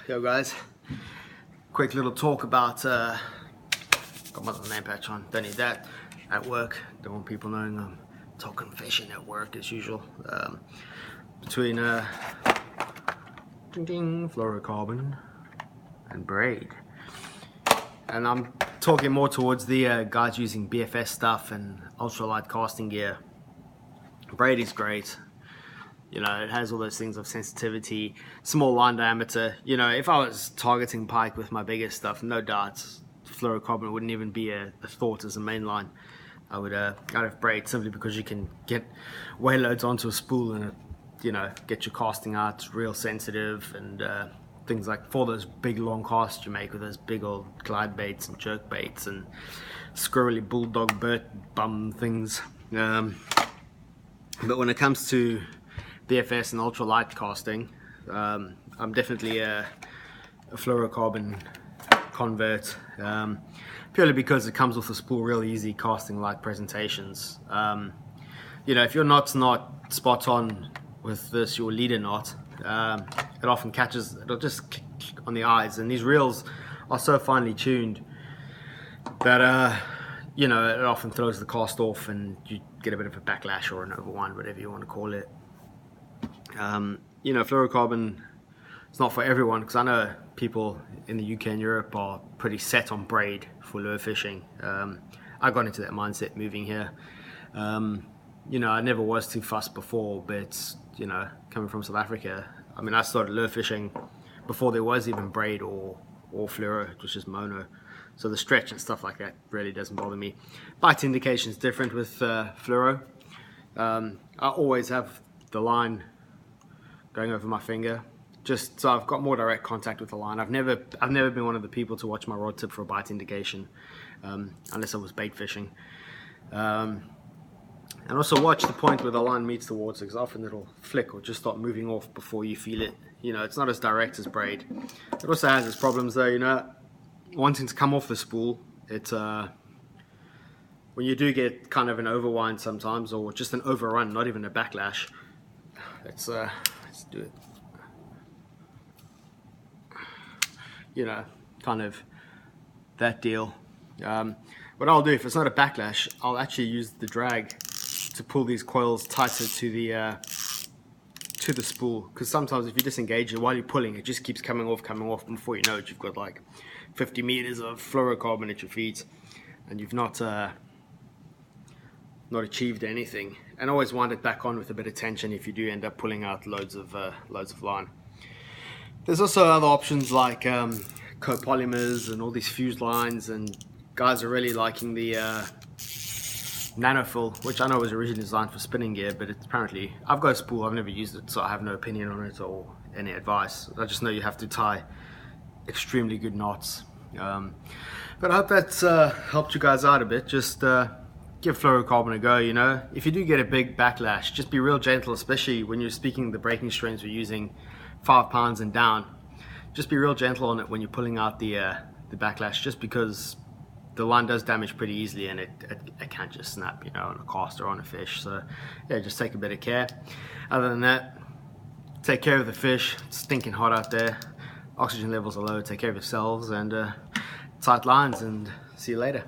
Yo guys, quick little talk about, got my little name patch on, don't need that, at work, don't want people knowing I'm talking fishing at work as usual, between fluorocarbon and braid, and I'm talking more towards the guys using BFS stuff and ultralight casting gear. Braid is great. You know, it has all those things of sensitivity, small line diameter. You know, if I was targeting pike with my biggest stuff, no doubt, fluorocarbon wouldn't even be a thought as a main line. I'd have braid simply because you can get weight loads onto a spool and, you know, get your casting out real sensitive and things like for those big long casts you make with those big old glide baits and jerk baits and squirrely bulldog bird bum things. But when it comes to BFS and ultralight casting, I'm definitely a fluorocarbon convert, purely because it comes with a spool real easy casting light presentations. You know, if your knot's not spot on with this, your leader knot, it often catches, it'll just click on the eyes, and these reels are so finely tuned that you know, it often throws the cast off and you get a bit of a backlash or an overwind, whatever you want to call it. You know, fluorocarbon, it's not for everyone, because I know people in the UK and Europe are pretty set on braid for lure fishing. I got into that mindset moving here. You know, I never was too fussed before, but, you know, coming from South Africa, I mean, I started lure fishing before there was even braid or fluoro, it was just mono. So the stretch and stuff like that really doesn't bother me. Bite indication is different with fluoro. I always have the line going over my finger, just so I've got more direct contact with the line. I've never been one of the people to watch my rod tip for a bite indication, unless I was bait fishing. And also watch the point where the line meets the water, because often it'll flick or just start moving off before you feel it. You know, it's not as direct as braid. It also has its problems though, you know, wanting to come off the spool. It's when you do get kind of an overwind sometimes, or just an overrun, not even a backlash. Let's do it. You know, kind of that deal. What I'll do, if it's not a backlash, I'll actually use the drag to pull these coils tighter to the spool, because sometimes if you disengage it while you're pulling, it just keeps coming off, and before you know it, you've got like 50 meters of fluorocarbon at your feet, and you've not achieved anything. And always wind it back on with a bit of tension if you do end up pulling out loads of line. There's also other options like copolymers and all these fused lines, and guys are really liking the nanofill, which I know was originally designed for spinning gear, but it's apparently, I've got a spool, I've never used it, so I have no opinion on it or any advice. I just know you have to tie extremely good knots. But I hope that's helped you guys out a bit. Just give fluorocarbon a go. You know, if you do get a big backlash, just be real gentle, especially when you're speaking the breaking strains we're using, 5 pounds and down. Just be real gentle on it when you're pulling out the backlash, just because the line does damage pretty easily, and it can't just snap, you know, on a cast or on a fish. So yeah, just take a bit of care. Other than that, take care of the fish. It's stinking hot out there, oxygen levels are low. Take care of yourselves, and tight lines, and see you later.